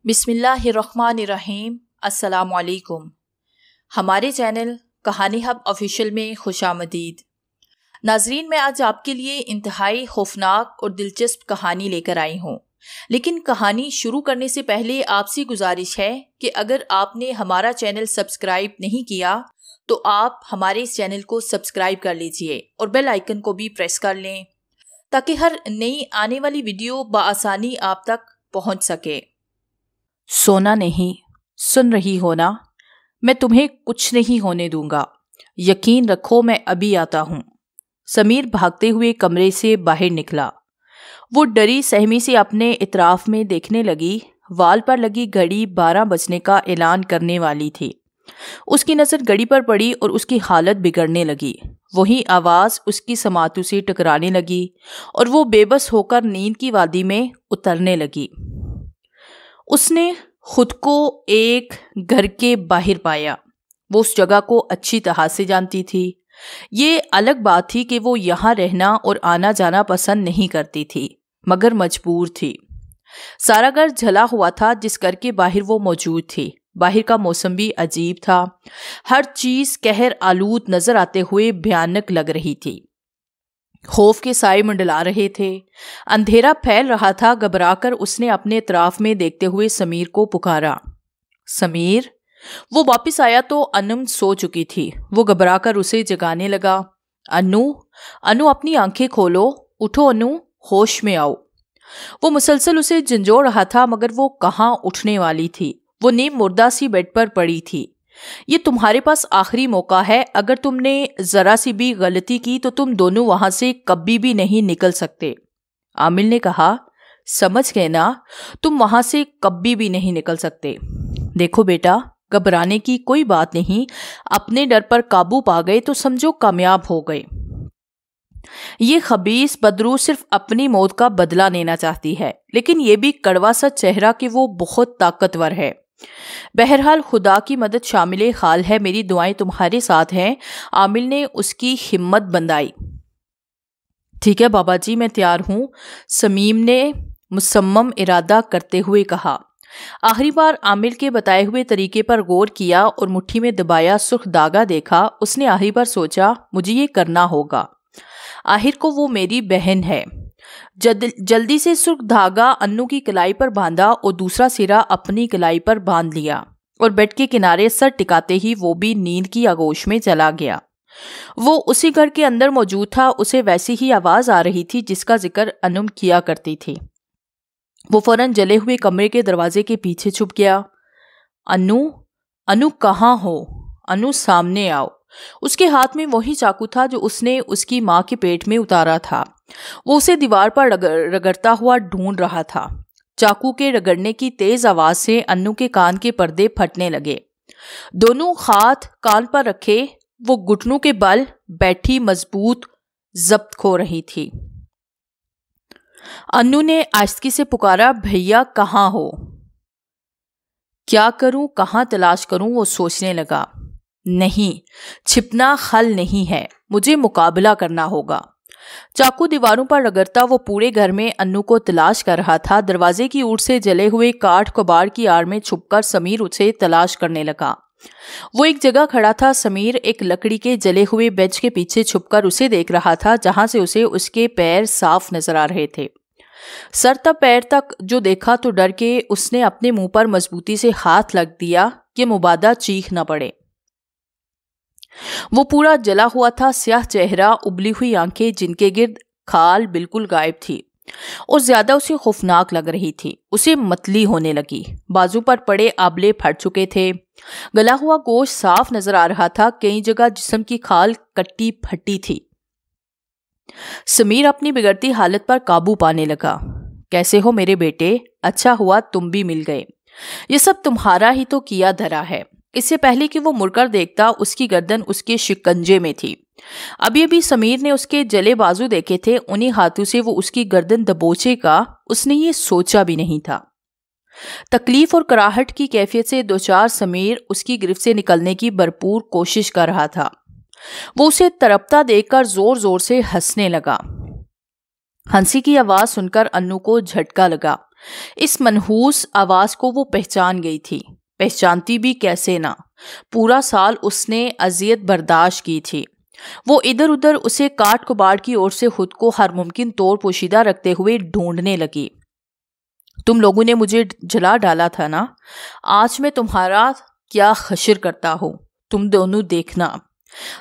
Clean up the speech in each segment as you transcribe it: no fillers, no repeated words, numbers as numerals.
बिस्मिल्लाहिर्रहमानिर्रहीम। अस्सलामुअलैकुम। हमारे चैनल कहानी हब ऑफिशियल में खुशामदीद। नाजरीन, मैं आज आपके लिए इंतहाई खौफनाक और दिलचस्प कहानी लेकर आई हूँ। लेकिन कहानी शुरू करने से पहले आपसे गुजारिश है कि अगर आपने हमारा चैनल सब्सक्राइब नहीं किया तो आप हमारे इस चैनल को सब्सक्राइब कर लीजिए और बेल आइकन को भी प्रेस कर लें ताकि हर नई आने वाली वीडियो बआसानी आप तक पहुँच सके। सोना नहीं, सुन रही हो ना? मैं तुम्हें कुछ नहीं होने दूंगा। यकीन रखो, मैं अभी आता हूं। समीर भागते हुए कमरे से बाहर निकला। वो डरी सहमी से अपने इतराफ में देखने लगी। वाल पर लगी घड़ी 12 बजने का ऐलान करने वाली थी। उसकी नज़र घड़ी पर पड़ी और उसकी हालत बिगड़ने लगी। वही आवाज़ उसकी समातों से टकराने लगी और वो बेबस होकर नींद की वादी में उतरने लगी। उसने खुद को एक घर के बाहर पाया। वो उस जगह को अच्छी तरह से जानती थी। ये अलग बात थी कि वो यहाँ रहना और आना जाना पसंद नहीं करती थी, मगर मजबूर थी। सारा घर जला हुआ था जिस घर के बाहर वो मौजूद थी। बाहर का मौसम भी अजीब था। हर चीज़ कहर आलूद नजर आते हुए भयानक लग रही थी। खौफ के साए मंडला रहे थे। अंधेरा फैल रहा था। घबराकर उसने अपने इतराफ में देखते हुए समीर को पुकारा। समीर! वो वापस आया तो अनम सो चुकी थी। वो घबराकर उसे जगाने लगा। अनु, अनु अपनी आंखें खोलो, उठो अनु, होश में आओ। वो मुसलसल उसे झंझोड़ रहा था मगर वो कहाँ उठने वाली थी। वो नीम मुर्दा सी बेड पर पड़ी थी। ये तुम्हारे पास आखिरी मौका है। अगर तुमने जरा सी भी गलती की तो तुम दोनों वहां से कभी भी नहीं निकल सकते। आमिल ने कहा, समझ गए ना? तुम वहां से कभी भी नहीं निकल सकते। देखो बेटा, घबराने की कोई बात नहीं। अपने डर पर काबू पा गए तो समझो कामयाब हो गए। ये खबीस बदरू सिर्फ अपनी मौत का बदला लेना चाहती है, लेकिन ये भी कड़वा सा चेहरा कि वो बहुत ताकतवर है। बहरहाल खुदा की मदद शामिल खाल है। मेरी दुआएं तुम्हारे साथ हैं। आमिल ने उसकी हिम्मत बंधाई। ठीक है बाबा जी, मैं तैयार हूं, समीम ने मुसम्मम इरादा करते हुए कहा। आखिरी बार आमिल के बताए हुए तरीके पर गौर किया और मुट्ठी में दबाया सुर्ख धागा देखा। उसने आखिरी बार सोचा, मुझे ये करना होगा। आखिर को वो मेरी बहन है। जल्दी से सुर्ख धागा अन्नू की कलाई पर बांधा और दूसरा सिरा अपनी कलाई पर बांध लिया और बेड के किनारे सर टिकाते ही वो भी नींद की आगोश में चला गया। वो उसी घर के अंदर मौजूद था। उसे वैसी ही आवाज आ रही थी जिसका जिक्र अनुम किया करती थी। वो फौरन जले हुए कमरे के दरवाजे के पीछे छुप गया। अनु, अनु कहाँ हो? अनु, सामने आओ। उसके हाथ में वही चाकू था जो उसने उसकी माँ के पेट में उतारा था। वो उसे दीवार पर रगड़ता हुआ ढूंढ रहा था। चाकू के रगड़ने की तेज आवाज से अन्नू के कान के पर्दे फटने लगे। दोनों हाथ कान पर रखे वो घुटनों के बल बैठी मजबूत जब्त खो रही थी। अन्नू ने आहिस्तगी से पुकारा, भैया कहाँ हो? क्या करूं, कहाँ तलाश करूं? वो सोचने लगा। नहीं, छिपना हल नहीं है, मुझे मुकाबला करना होगा। चाकू दीवारों पर रगड़ता वो पूरे घर में अन्नू को तलाश कर रहा था। दरवाजे की ओर से जले हुए काठ कबाड़ की आड़ में छुपकर समीर उसे तलाश करने लगा। वो एक जगह खड़ा था। समीर एक लकड़ी के जले हुए बेंच के पीछे छुपकर उसे देख रहा था, जहां से उसे उसके पैर साफ नजर आ रहे थे। सर तक पैर तक जो देखा तो डर के उसने अपने मुंह पर मजबूती से हाथ लग दिया कि मुबादा चीख न पड़े। वो पूरा जला हुआ था। स्याह चेहरा, उबली हुई आंखें जिनके गिर्द खाल बिल्कुल गायब थी और ज्यादा उसे खौफनाक लग रही थी। उसे मतली होने लगी। बाजू पर पड़े आबले फट चुके थे। गला हुआ गोश्त साफ नजर आ रहा था। कई जगह जिस्म की खाल कट्टी फटी थी। समीर अपनी बिगड़ती हालत पर काबू पाने लगा। कैसे हो मेरे बेटे? अच्छा हुआ तुम भी मिल गए। ये सब तुम्हारा ही तो किया धरा है। इससे पहले कि वो मुड़कर देखता, उसकी गर्दन उसके शिकंजे में थी। अभी अभी समीर ने उसके जले बाजू देखे थे। उन्हीं हाथों से वो उसकी गर्दन दबोचेगा उसने ये सोचा भी नहीं था। तकलीफ और कराहट की कैफियत से दो चार समीर उसकी गिरफ्त से निकलने की भरपूर कोशिश कर रहा था। वो उसे तड़पता देखकर जोर जोर से हंसने लगा। हंसी की आवाज सुनकर अन्नू को झटका लगा। इस मनहूस आवाज को वो पहचान गई थी। पहचानती भी कैसे ना, पूरा साल उसने अजियत बर्दाश्त की थी। वो इधर उधर उसे काट कुबाड़ की ओर से खुद को हर मुमकिन तौर पोशीदा रखते हुए ढूंढने लगी। तुम लोगों ने मुझे जला डाला था ना, आज मैं तुम्हारा क्या हश्र करता हूँ, तुम दोनों देखना।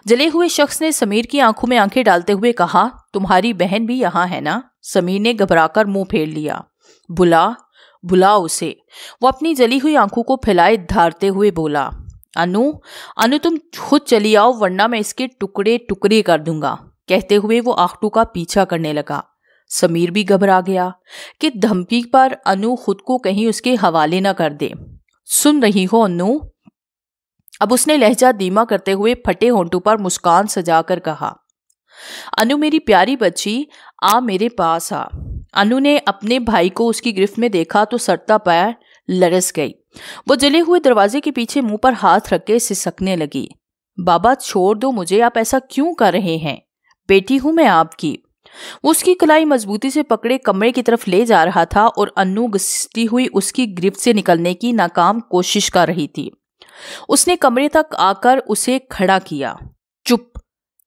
जले हुए शख्स ने समीर की आंखों में आंखें डालते हुए कहा, तुम्हारी बहन भी यहाँ है ना? समीर ने घबराकर मुंह फेर लिया। बुला उसे, वो अपनी जली हुई आंखों को फैलाए धारते हुए बोला। अनु तुम खुद चली आओ वरना मैं इसके टुकड़े टुकड़े कर दूंगा। कहते हुए वो आखटू का पीछा करने लगा। समीर भी घबरा गया कि धमकी पर अनु खुद को कहीं उसके हवाले न कर दे। सुन रही हो अनु? अब उसने लहजा धीमा करते हुए फटे होंठों पर मुस्कान सजाकर कहा। अनु मेरी प्यारी बच्ची, आ मेरे पास आ। अनु ने अपने भाई को उसकी गिरफ्त में देखा तो सटता पैर लरस गई। वो जले हुए दरवाजे के पीछे मुंह पर हाथ रख के सिसकने लगी। बाबा छोड़ दो मुझे, आप ऐसा क्यों कर रहे हैं? बेटी हूं मैं आपकी। वो उसकी कलाई मजबूती से पकड़े कमरे की तरफ ले जा रहा था और अनु घसीटती हुई उसकी गिरफ्त से निकलने की नाकाम कोशिश कर रही थी। उसने कमरे तक आकर उसे खड़ा किया। चुप,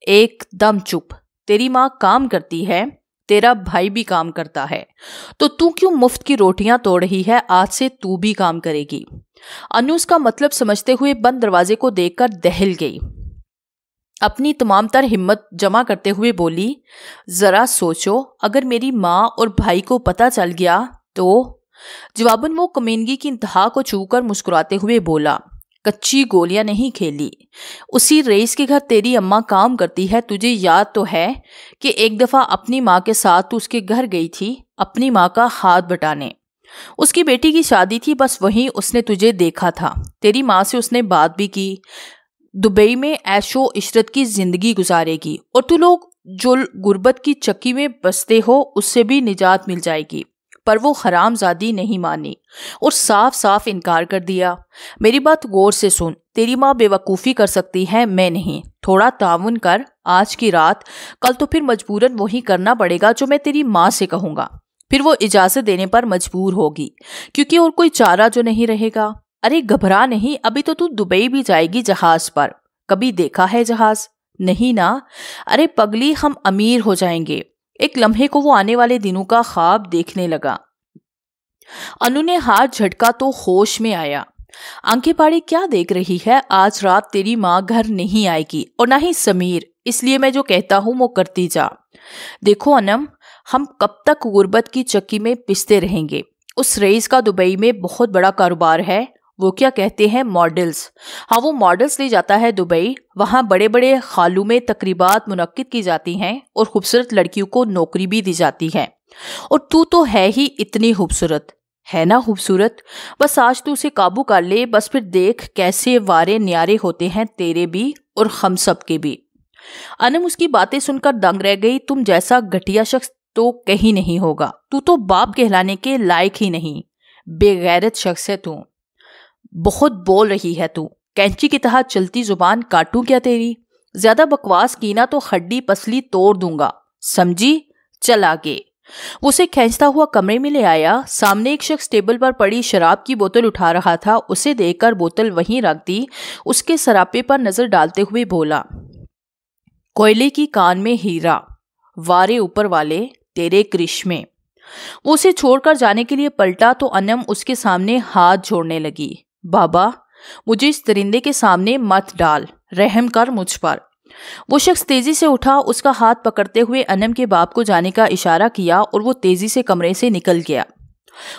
एकदम चुप। तेरी माँ काम करती है, तेरा भाई भी काम करता है, तो तू क्यों मुफ्त की रोटियां तोड़ रही है? आज से तू भी काम करेगी। अनु उसका मतलब समझते हुए बंद दरवाजे को देखकर दहल गई। अपनी तमाम तर हिम्मत जमा करते हुए बोली, जरा सोचो, अगर मेरी माँ और भाई को पता चल गया तो? जवाबन वो कमीनगी की इंतहा को छूकर मुस्कुराते हुए बोला, कच्ची गोलियां नहीं खेली। उसी रईस के घर तेरी अम्मा काम करती है। तुझे याद तो है कि एक दफा अपनी माँ के साथ तू उसके घर गई थी अपनी माँ का हाथ बटाने। उसकी बेटी की शादी थी, बस वहीं उसने तुझे देखा था। तेरी माँ से उसने बात भी की, दुबई में ऐशो इशरत की जिंदगी गुजारेगी और तू लोग जो गुर्बत की चक्की में बसते हो उससे भी निजात मिल जाएगी। पर वो हरामजादी नहीं मानी और साफ साफ इनकार कर दिया। मेरी बात गौर से सुन, तेरी माँ बेवकूफ़ी कर सकती है, मैं नहीं। थोड़ा ताउन कर आज की रात, कल तो फिर मजबूरन वही करना पड़ेगा जो मैं तेरी माँ से कहूँगा। फिर वो इजाज़त देने पर मजबूर होगी क्योंकि और कोई चारा जो नहीं रहेगा। अरे घबरा नहीं, अभी तो तू दुबई भी जाएगी जहाज पर। कभी देखा है जहाज? नहीं ना। अरे पगली, हम अमीर हो जाएंगे। एक लम्हे को वो आने वाले दिनों का ख्वाब देखने लगा। अनु ने हाथ झटका तो होश में आया। आंखें फाड़ी क्या देख रही है? आज रात तेरी माँ घर नहीं आएगी और ना ही समीर, इसलिए मैं जो कहता हूँ वो करती जा। देखो अनम, हम कब तक गुर्बत की चक्की में पिसते रहेंगे? उस रईस का दुबई में बहुत बड़ा कारोबार है। वो क्या कहते हैं, मॉडल्स। हाँ, वो मॉडल्स ले जाता है दुबई। वहाँ बड़े बड़े खालू में तकरीबात मुनक्किद की जाती हैं और खूबसूरत लड़कियों को नौकरी भी दी जाती है। और तू तो है ही इतनी खूबसूरत, है ना खूबसूरत? बस आज तू उसे काबू कर ले, बस फिर देख कैसे वारे न्यारे होते हैं तेरे भी और हम सब के भी। अनम उसकी बातें सुनकर दंग रह गई। तुम जैसा घटिया शख्स तो कहीं नहीं होगा। तू तो बाप कहलाने के लायक ही नहीं, बेगैरत शख्स है तू। बहुत बोल रही है तू, कैंची की तरह चलती जुबान काटूं क्या तेरी? ज्यादा बकवास की ना तो हड्डी पसली तोड़ दूंगा, समझी? चल आगे। वो उसे खींचता हुआ कमरे में ले आया। सामने एक शख्स टेबल पर पड़ी शराब की बोतल उठा रहा था। उसे देखकर बोतल वहीं रख दी। उसके सरापे पर नजर डालते हुए बोला, कोयले की कान में हीरा, वारे ऊपर वाले तेरे करिश्मे। वो उसे छोड़कर जाने के लिए पलटा तो अनम उसके सामने हाथ जोड़ने लगी। बाबा, मुझे इस दरिंदे के सामने मत डाल, रहम कर मुझ पर। वो शख्स तेजी से उठा। उसका हाथ पकड़ते हुए अनम के बाप को जाने का इशारा किया और वो तेजी से कमरे से निकल गया।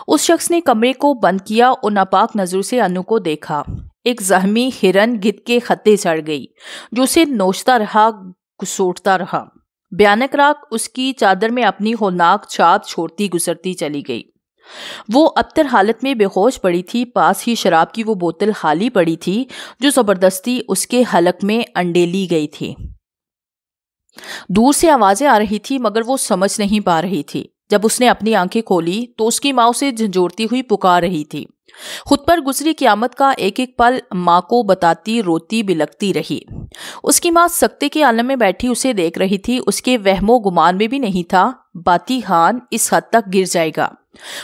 उस शख्स ने कमरे को बंद किया और नापाक नजरों से अनु को देखा। एक जहमी हिरन गिद्ध के खत्ते चढ़ गई जो उसे नोचता रहा, घुसोटता रहा। भयानक राख उसकी चादर में अपनी होलनाक छाप छोड़ती गुजरती चली गई। वो अबतर हालत में बेहोश पड़ी थी। पास ही शराब की वो बोतल खाली पड़ी थी जो जबरदस्ती उसके हलक में अंडेली गई थी। दूर से आवाजें आ रही थी मगर वो समझ नहीं पा रही थी। जब उसने अपनी आंखें खोली तो उसकी माँ उसे झंझोड़ती हुई पुकार रही थी। खुद पर गुजरी क़यामत का एक एक पल माँ को बताती रोती बिलखती रही। उसकी माँ सख्ते के आलम में बैठी उसे देख रही थी। उसके वहमो गुमान में भी नहीं था बाती खान इस हद तक गिर जाएगा।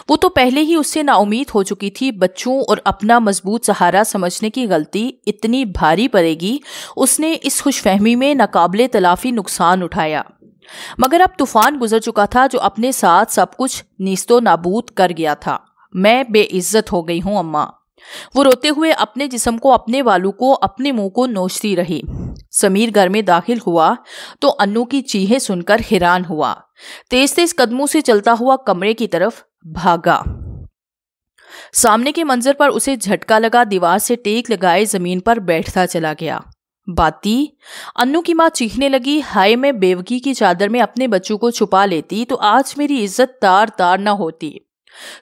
वो तो पहले ही उससे नाउमीद हो चुकी थी। बच्चों और अपना मजबूत सहारा समझने की गलती इतनी भारी पड़ेगी, उसने इस खुशफहमी में नाकाबिले तलाफी नुकसान उठाया। मगर अब तूफान गुजर चुका था जो अपने साथ सब कुछ नीस्तो नाबूद कर गया था। मैं बेइज्जत हो गई हूं अम्मा। वो रोते हुए अपने जिस्म को, अपने बालों को, अपने मुंह को नोचती रही। समीर घर में दाखिल हुआ तो अन्नू की चीखें सुनकर हैरान हुआ। तेज तेज कदमों से चलता हुआ कमरे की तरफ भागा। सामने के मंजर पर उसे झटका लगा। दीवार से टेक लगाए जमीन पर बैठता चला गया। बाती, अन्नू की माँ चीखने लगी। हाय, मैं बेवकी की चादर में अपने बच्चों को छुपा लेती तो आज मेरी इज्जत तार तार न होती।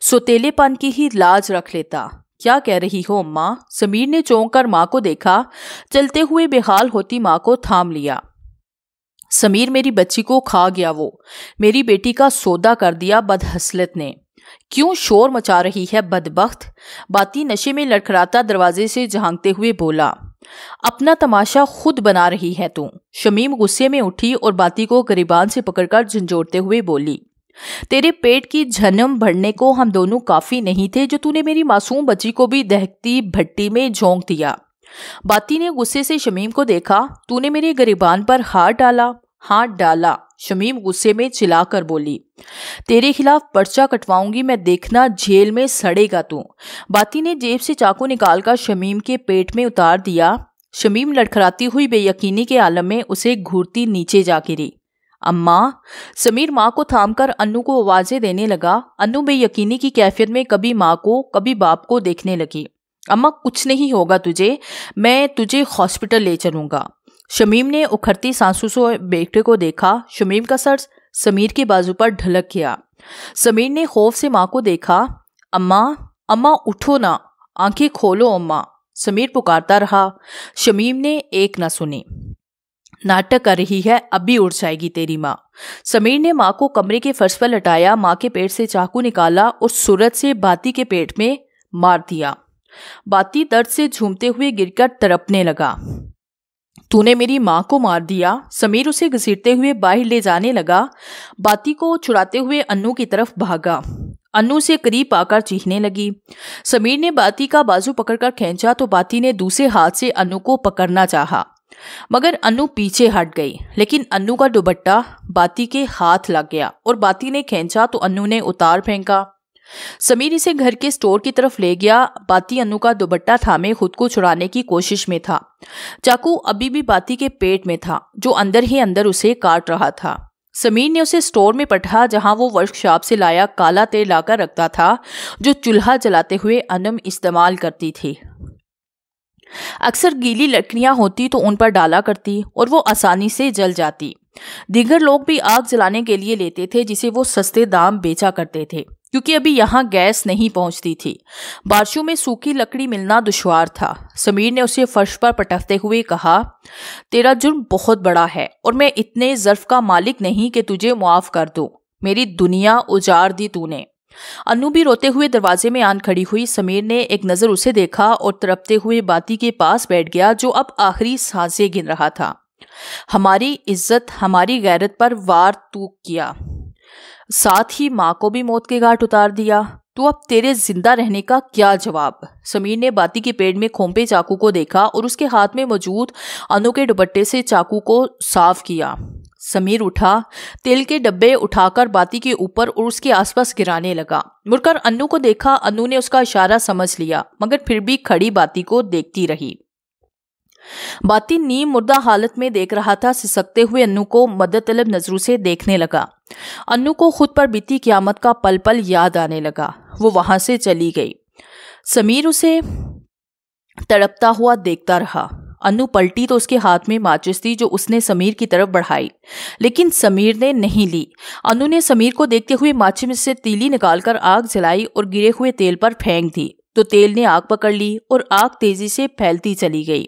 सोतेलेपन की ही लाज रख लेता। क्या कह रही हो अम्मा? समीर ने चौंक कर माँ को देखा। चलते हुए बेहाल होती माँ को थाम लिया। समीर, मेरी बच्ची को खा गया। वो मेरी बेटी का सौदा कर दिया बदहसलत ने। क्यों शोर मचा रही है बदबख्त? बाती नशे में लड़खड़ाता दरवाजे से झांकते हुए बोला। अपना तमाशा खुद बना रही है तू। शमीम गुस्से में उठी और बाती को गिरबान से पकड़कर झंझोड़ते हुए बोली, तेरे पेट की जन्म भरने को हम दोनों काफी नहीं थे जो तूने मेरी मासूम बच्ची को भी दहकती भट्टी में झोंक दिया। बाती ने गुस्से से शमीम को देखा। तूने मेरे गिरबान पर हाथ डाला? हाथ डाला, शमीम गुस्से में चिल्लाकर बोली। तेरे खिलाफ पर्चा कटवाऊंगी मैं, देखना जेल में सड़ेगा तू। बाती ने जेब से चाकू निकालकर शमीम के पेट में उतार दिया। शमीम लड़खड़ाती हुई बेयकीनी के आलम में उसे घूरती नीचे जा गिरी। अम्मा, समीर माँ को थामकर अन्नू को आवाजें देने लगा। अन्नू बेयकीनी की कैफियत में कभी माँ को कभी बाप को देखने लगी। अम्मा, कुछ नहीं होगा तुझे, मैं तुझे हॉस्पिटल ले चलूंगा। शमीम ने उखड़ती सांसों से बेटे को देखा। शमीम का सर समीर के बाजू पर ढलक गया। समीर ने खौफ से माँ को देखा। अम्मा, अम्मा उठो ना, आंखें खोलो अम्मा, समीर पुकारता रहा। शमीम ने एक न सुनी। नाटक कर रही है, अभी उठ जाएगी तेरी माँ। समीर ने माँ को कमरे के फर्श पर लटाया, माँ के पेट से चाकू निकाला और सूरत से बाती के पेट में मार दिया। बाती दर्द से झूमते हुए गिरकर तड़पने लगा। तूने मेरी माँ को मार दिया। समीर उसे घसीटते हुए बाहर ले जाने लगा। बाती को छुड़ाते हुए अन्नू की तरफ भागा। अन्नू से करीब आकर चीखने लगी। समीर ने बाती का बाजू पकड़कर खींचा तो बाती ने दूसरे हाथ से अन्नू को पकड़ना चाहा, मगर अन्नू पीछे हट गई। लेकिन अन्नू का दुपट्टा बाती के हाथ लग गया और बाती ने खींचा तो अन्नू ने उतार फेंका। समीर इसे घर के स्टोर की तरफ ले गया। बाती अन्नू का दुपट्टा थामे खुद को छुड़ाने की कोशिश में था। चाकू अभी भी बाती के पेट में था जो अंदर ही अंदर उसे काट रहा था। समीर ने उसे स्टोर में पठा जहां वो वर्कशॉप से लाया काला तेल लाकर रखता था जो चूल्हा जलाते हुए अनम इस्तेमाल करती थी। अक्सर गीली लकड़ियां होती तो उन पर डाला करती और वो आसानी से जल जाती। दीगर लोग भी आग जलाने के लिए लेते थे जिसे वो सस्ते दाम बेचा करते थे क्योंकि अभी यहाँ गैस नहीं पहुंचती थी। बारिशों में सूखी लकड़ी मिलना दुश्वार था। समीर ने उसे फर्श पर पटकते हुए कहा, तेरा जुर्म बहुत बड़ा है और मैं इतने ज़र्फ का मालिक नहीं कि तुझे मुआफ कर दूं। मेरी दुनिया उजाड़ दी तूने। अन्नू भी रोते हुए दरवाजे में आन खड़ी हुई। समीर ने एक नज़र उसे देखा और तड़पते हुए बाती के पास बैठ गया जो अब आखिरी सांसें गिन रहा था। हमारी इज्जत, हमारी गैरत पर वार तू किया, साथ ही माँ को भी मौत के घाट उतार दिया। तो अब तेरे जिंदा रहने का क्या जवाब? समीर ने बाती के पेट में खोंपे चाकू को देखा और उसके हाथ में मौजूद अन्नू के दुपट्टे से चाकू को साफ किया। समीर उठा, तेल के डब्बे उठाकर बाती के ऊपर और उसके आसपास गिराने लगा। मुड़कर अन्नू को देखा। अन्नू ने उसका इशारा समझ लिया मगर फिर भी खड़ी बाती को देखती रही। बाती नीम मुर्दा हालत में देख रहा था। सिसकते हुए अन्नू को मदद तलब नजरों से देखने लगा। अन्नू को खुद पर बीती क़यामत का पल पल याद आने लगा। वो वहां से चली गई। समीर उसे तड़पता हुआ देखता रहा। अन्नू पलटी तो उसके हाथ में माचिस थी जो उसने समीर की तरफ बढ़ाई, लेकिन समीर ने नहीं ली। अन्नू ने समीर को देखते हुए माचिस से तीली निकालकर आग जलाई और गिरे हुए तेल पर फेंक दी तो तेल ने आग पकड़ ली और आग तेजी से फैलती चली गई।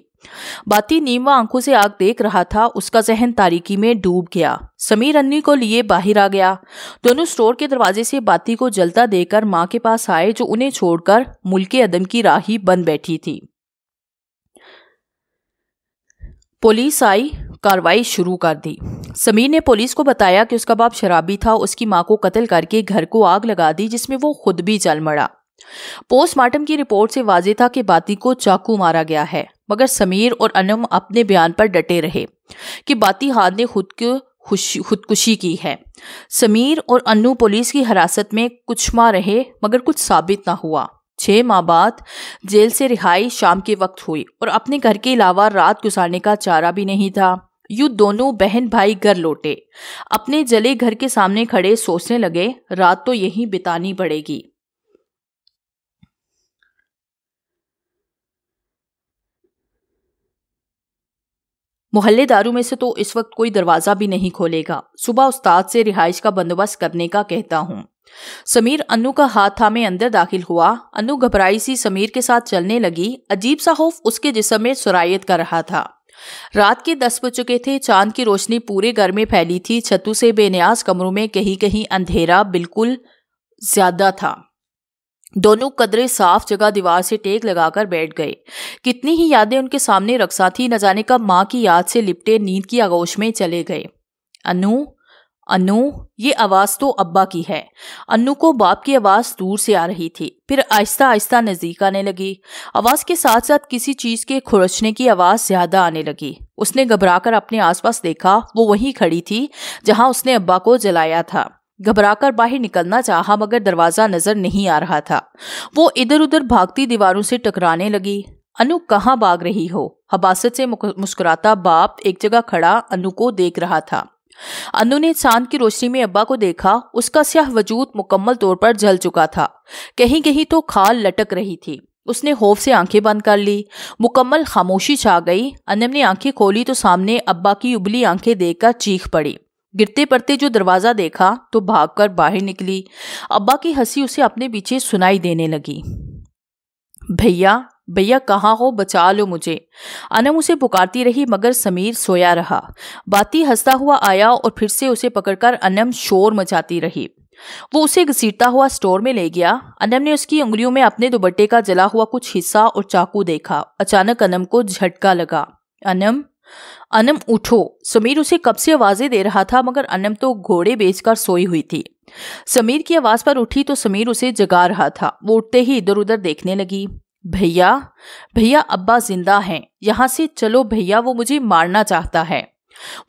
बाती नीमवा आंखों से आग देख रहा था। उसका जहन तारीकी में डूब गया। समीर अन्नी को लिए बाहर आ गया। दोनों स्टोर के दरवाजे से बाती को जलता देखकर माँ के पास आए जो उन्हें छोड़कर मुल्के अदम की राही बन बैठी थी। पुलिस आई। कार्रवाई शुरू कर दी। समीर ने पुलिस को बताया कि उसका बाप शराबी था, उसकी मां को कत्ल करके घर को आग लगा दी जिसमें वो खुद भी जल मरा। पोस्टमार्टम की रिपोर्ट से वाज़ेह था कि बाती को चाकू मारा गया है, मगर समीर और अनम अपने बयान पर डटे रहे कि बाती हाद ने खुदकुशी की है। समीर और अन्नू पुलिस की हिरासत में कुछ माह रहे मगर कुछ साबित ना हुआ। 6 माह बाद जेल से रिहाई शाम के वक्त हुई और अपने घर के अलावा रात गुजारने का चारा भी नहीं था। यूं दोनों बहन भाई घर लौटे। अपने जले घर के सामने खड़े सोचने लगे, रात तो यहीं बितानी पड़ेगी। मोहल्लेदारों में से तो इस वक्त कोई दरवाजा भी नहीं खोलेगा। सुबह उस्ताद से रिहाइश का बंदोबस्त करने का कहता हूँ। समीर अन्नू का हाथ थामे अंदर दाखिल हुआ। अन्नू घबराई सी समीर के साथ चलने लगी। अजीब सा खौफ उसके जिस्म में सुरायत कर रहा था। रात के 10 बज चुके थे। चांद की रोशनी पूरे घर में फैली थी। छतों से बेनियाज कमरों में कहीं कहीं अंधेरा बिल्कुल ज्यादा था। दोनों कदरे साफ जगह दीवार से टेक लगाकर बैठ गए। कितनी ही यादें उनके सामने रक्सा थी। न जाने कब माँ की याद से लिपटे नींद की आगोश में चले गए। अनु अनु, ये आवाज तो अब्बा की है। अन्नू को बाप की आवाज दूर से आ रही थी, फिर आहिस्ता आहिस्ता नजदीक आने लगी। आवाज के साथ साथ किसी चीज के खुरचने की आवाज ज्यादा आने लगी। उसने घबराकर अपने आसपास देखा। वो वहीं खड़ी थी जहां उसने अब्बा को जलाया था। घबराकर बाहर निकलना चाहा मगर दरवाजा नजर नहीं आ रहा था। वो इधर उधर भागती दीवारों से टकराने लगी। अनु, कहाँ भाग रही हो? हबासत से मुस्कुराता बाप एक जगह खड़ा अनु को देख रहा था। अनु ने चांद की रोशनी में अब्बा को देखा। उसका स्याह वजूद मुकम्मल तौर पर जल चुका था। कहीं कहीं तो खाल लटक रही थी। उसने खौफ से आंखें बंद कर ली। मुकम्मल खामोशी छा गई। अनम ने आंखें खोली तो सामने अब्बा की उबली आंखें देखकर चीख पड़ी। गिरते पड़ते जो दरवाजा देखा तो भागकर बाहर निकली। अब्बा की हंसी उसे अपने पीछे सुनाई देने लगी। भैया भैया कहाँ हो, बचा लो मुझे। अनम उसे पुकारती रही मगर समीर सोया रहा। बाती हंसता हुआ आया और फिर से उसे पकड़कर अनम शोर मचाती रही। वो उसे घसीटता हुआ स्टोर में ले गया। अनम ने उसकी उंगलियों में अपने दुपट्टे का जला हुआ कुछ हिस्सा और चाकू देखा। अचानक अनम को झटका लगा। अनम अनम उठो। समीर उसे कब से आवाजें दे रहा था मगर अनम तो घोड़े बेचकर सोई हुई थी। समीर की आवाज पर उठी तो समीर उसे जगा रहा था। वो उठते ही इधर उधर देखने लगी। भैया भैया अब्बा जिंदा हैं, यहाँ से चलो भैया, वो मुझे मारना चाहता है।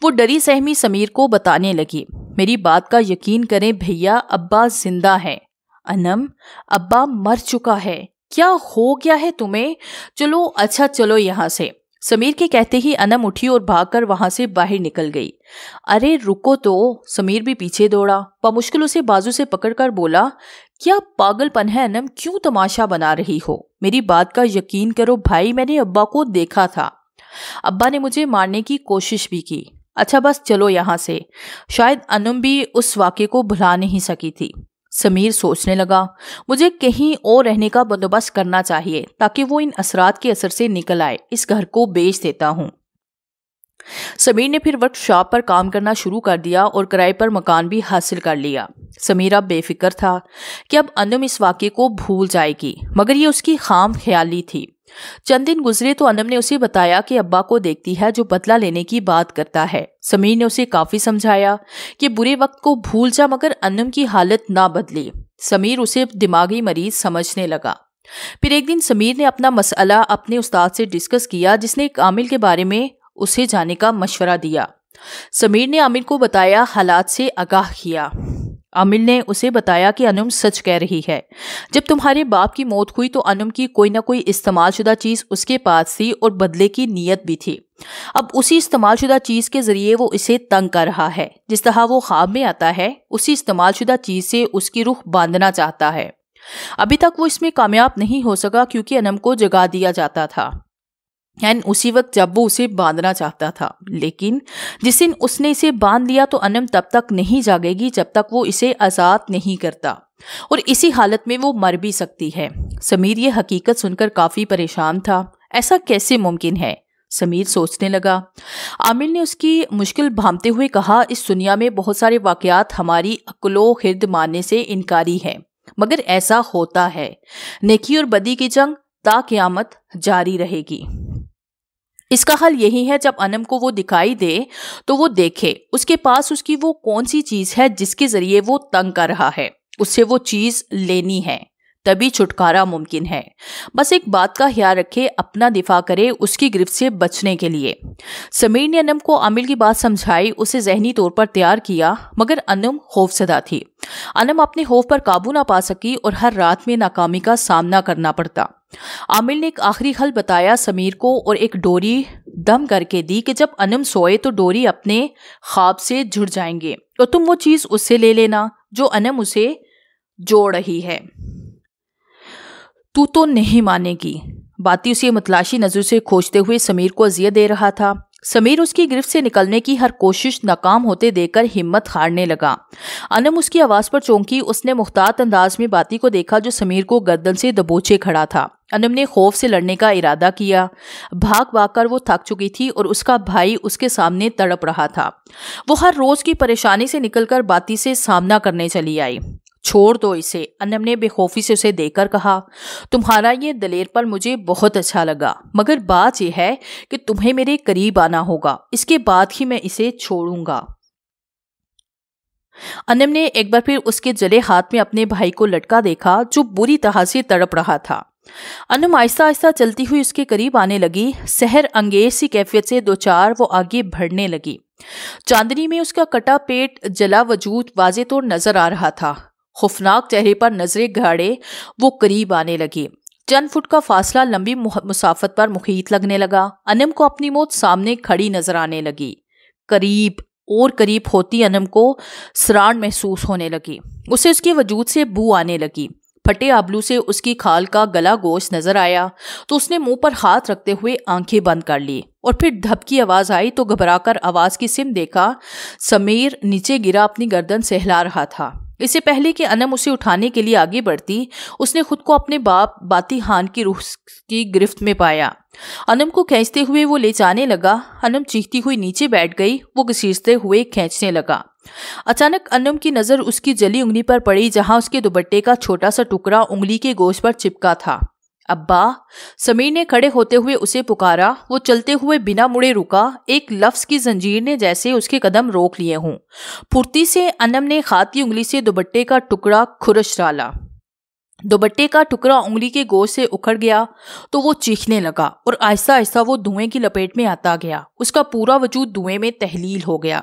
वो डरी सहमी समीर को बताने लगी। मेरी बात का यकीन करें भैया, अब्बा जिंदा है। अनम, अब्बा मर चुका है। क्या हो गया है तुम्हें? चलो अच्छा चलो यहाँ से। समीर के कहते ही अनम उठी और भागकर वहां से बाहर निकल गई। अरे रुको तो। समीर भी पीछे दौड़ा। बमुश्किल उसे बाजू से पकड़कर बोला, क्या पागलपन है अनम, क्यों तमाशा बना रही हो? मेरी बात का यकीन करो भाई, मैंने अब्बा को देखा था। अब्बा ने मुझे मारने की कोशिश भी की। अच्छा बस चलो यहाँ से। शायद अनम भी उस वाक़े को भुला नहीं सकी थी। समीर सोचने लगा, मुझे कहीं और रहने का बंदोबस्त करना चाहिए ताकि वो इन असरात के असर से निकल आए। इस घर को बेच देता हूँ। समीर ने फिर वर्कशॉप पर काम करना शुरू कर दिया और किराए पर मकान भी हासिल कर लिया। समीर अब बेफिक्र था कि अब अनम इस वाक़े को भूल जाएगी, मगर ये उसकी खाम ख्याली थी। चंद दिन गुजरे तो अनम ने उसे बताया कि अब्बा को देखती है जो बदला लेने की बात करता है। समीर ने उसे काफी समझाया कि बुरे वक्त को भूल जा, मगर अनम की हालत ना बदली। समीर उसे दिमागी मरीज समझने लगा। फिर एक दिन समीर ने अपना मसला अपने उस्ताद से डिस्कस किया, जिसने आमिर के बारे में उसे जाने का मशवरा दिया। समीर ने आमिर को बताया, हालात से आगाह किया। आमिर ने उसे बताया कि अनम सच कह रही है। जब तुम्हारे बाप की मौत हुई तो अनम की कोई ना कोई इस्तेमालशुदा चीज उसके पास थी और बदले की नीयत भी थी। अब उसी इस्तेमालशुदा चीज के जरिए वो इसे तंग कर रहा है। जिस तरह वो ख्वाब में आता है, उसी इस्तेमालशुदा चीज से उसकी रूह बांधना चाहता है। अभी तक वो इसमें कामयाब नहीं हो सका क्योंकि अनम को जगा दिया जाता था एंड उसी वक्त जब वो उसे बांधना चाहता था। लेकिन जिस दिन उसने इसे बांध लिया तो अनम तब तक नहीं जागेगी जब तक वो इसे आजाद नहीं करता, और इसी हालत में वो मर भी सकती है। समीर ये हकीकत सुनकर काफी परेशान था। ऐसा कैसे मुमकिन है? समीर सोचने लगा। आमिर ने उसकी मुश्किल भांपते हुए कहा, इस दुनिया में बहुत सारे वाकयात हमारी अक्लो खिर्द मानने से इनकारी है, मगर ऐसा होता है। नेकी और बदी की जंग ता क़यामत जारी रहेगी। इसका हल यही है, जब अनम को वो दिखाई दे तो वो देखे उसके पास उसकी वो कौन सी चीज है जिसके जरिए वो तंग कर रहा है, उससे वो चीज लेनी है, तभी छुटकारा मुमकिन है। बस एक बात का ख्याल रखे, अपना दिफा करे उसकी गिरफ्त से बचने के लिए। समीर ने अनम को आमिर की बात समझाई, उसे जहनी तौर पर तैयार किया, मगर अनम खौफजदा थी। अनम अपने खौफ पर काबू ना पा सकी और हर रात में नाकामी का सामना करना पड़ता। आमिर ने एक आखिरी हल बताया समीर को और एक डोरी दम करके दी कि जब अनम सोए तो डोरी अपने ख्वाब से जुड़ जाएंगे और तुम वो चीज उससे ले लेना जो अनम उसे जोड़ रही है। तू तो नहीं मानेगी। बाती उसे मतलाशी नजर से खोजते हुए समीर को अजियत दे रहा था। समीर उसकी गिरफ्त से निकलने की हर कोशिश नाकाम होते देखकर हिम्मत हारने लगा। अनम उसकी आवाज पर चौंकी। उसने मुख्तात अंदाज में बाती को देखा जो समीर को गर्दन से दबोचे खड़ा था। अनम ने खौफ से लड़ने का इरादा किया। भाग भाग कर वो थक चुकी थी और उसका भाई उसके सामने तड़प रहा था। वो हर रोज की परेशानी से निकलकर बाती से सामना करने चली आई। छोड़ दो इसे, अनम ने बेखौफी से उसे देखकर कहा। तुम्हारा ये दलेरपन मुझे बहुत अच्छा लगा, मगर बात यह है कि तुम्हें मेरे करीब आना होगा, इसके बाद ही मैं इसे छोड़ूंगा। अनम ने एक बार फिर उसके जले हाथ में अपने भाई को लटका देखा जो बुरी तरह से तड़प रहा था। अनम आहिस्ता आहिस्ता चलती हुई उसके करीब आने लगी। सहर अंगेज सी कैफियत से दो चार वो आगे बढ़ने लगी। चांदनी में उसका कटा पेट, जला वजूद वाज़े तौर नजर आ रहा था। खौफनाक चेहरे पर नजरें गाड़े वो करीब आने लगी। चंद फुट का फासला लंबी मुसाफत पर मुहीत लगने लगा। अनम को अपनी मौत सामने खड़ी नजर आने लगी। करीब और करीब होती अनम को सराहन महसूस होने लगी। उसे उसके वजूद से बू आने लगी। फटे आबलू से उसकी खाल का गला गोश्त नजर आया तो उसने मुंह पर हाथ रखते हुए आंखें बंद कर ली और फिर धपकी आवाज आई तो घबराकर आवाज की सिम देखा। समीर नीचे गिरा अपनी गर्दन सहला रहा था। इससे पहले कि अनम उसे उठाने के लिए आगे बढ़ती, उसने खुद को अपने बाप बाती खान की रूह की गिरफ्त में पाया। अनम को खींचते हुए वो ले जाने लगा। अनम चीखती हुई नीचे बैठ गई। वो घसीटते हुए खींचने लगा। अचानक अनम की नजर उसकी जली उंगली पर पड़ी जहां उसके दुपट्टे का छोटा सा टुकड़ा उंगली के गोश्त पर चिपका था। अब्बा, समीर ने खड़े होते हुए उसे पुकारा। वो चलते हुए बिना मुड़े रुका। एक लफ्ज की जंजीर ने जैसे उसके कदम रोक लिए हों। फुर्ती से अनम ने हाथ की उंगली से दुपट्टे का टुकड़ा खुरच डाला। दुपट्टे का टुकड़ा उंगली के गोश्त से उखड़ गया तो वो चीखने लगा और आहिस्ता आहिस्ता वो धुएं की लपेट में आता गया। उसका पूरा वजूद धुएं में तहलील हो गया।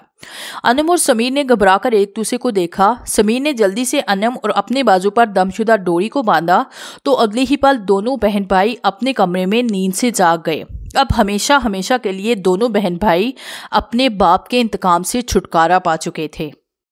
अनम और समीर ने घबराकर एक दूसरे को देखा। समीर ने जल्दी से अनम और अपने बाजू पर दमशुदा डोरी को बांधा तो अगले ही पल दोनों बहन भाई अपने कमरे में नींद से जाग गए। अब हमेशा हमेशा के लिए दोनों बहन भाई अपने बाप के इंतकाम से छुटकारा पा चुके थे।